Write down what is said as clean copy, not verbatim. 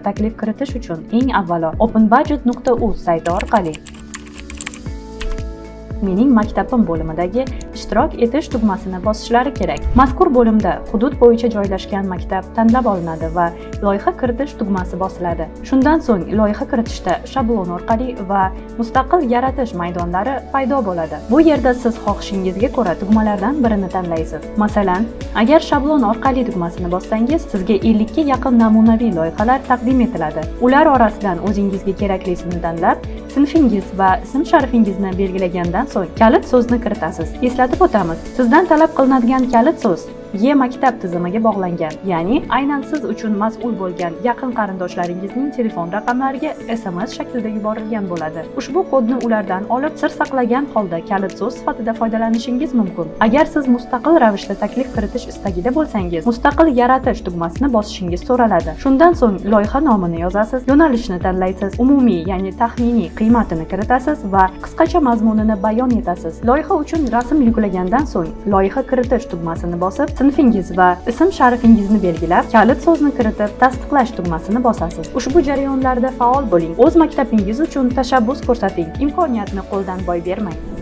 taklif kiritish uchun eng avvalo openbudget.uz sayti orqali Mening maktabim bo'limidagi ishtirok etish tugmasini bosishlari kerak. Mazkur bo'limda hudud bo'yicha joylashgan maktab tanlab olinadi va loyiha kiritish tugmasi bosiladi. Shundan so'ng loyiha kiritishda shablon orqali va mustaqil yaratish maydonlari paydo bo'ladi. Bu yerda siz xohishingizga ko'ra tugmalardan birini tanlaysiz. Masalan, agar shablon orqali tugmasini bossangiz, sizga 50 ga yaqin namunaviy loyihalar taqdim etiladi. Ular orasidan o'zingizga keraklisini tanlab, sinfingiz va ism-sharifingizni belgilagandan so'ng kalit so'zni kiritasiz. Eslatib o'tamiz, sizdan talab qilinadigan kalit so'z maktab tizimiga bog'langan, ya'ni aynan siz uchun mas'ul bo'lgan yaqin qarindoshlaringizning telefon raqamlariga SMS shaklida yuborilgan bo'ladi. Ushbu kodni ulardan olib, sir saqlagan holda kalit so'z sifatida foydalanishingiz mumkin. Agar siz mustaqil ravishda taklif kiritish istagida bo'lsangiz, mustaqil yaratish tugmasini bosishingiz so'raladi. Shundan so'ng loyiha nomini yozasiz, yo'nalishni tanlaysiz, umumiy, ya'ni taxminiy qiymatini kiritasiz va qisqacha mazmunini bayon etasiz. Loyiha uchun rasm yuklagandan so'ng loyiha kiritish tugmasini bosib, sinfingiz va ism-sharifingizni belgilab, kalit so'zni kiritib, tasdiqlash tugmasini bosasiz. Ushbu jarayonlarda faol bo'ling. O'z maktabingiz uchun tashabbus ko'rsating. Imkoniyatni qo'ldan boy bermang.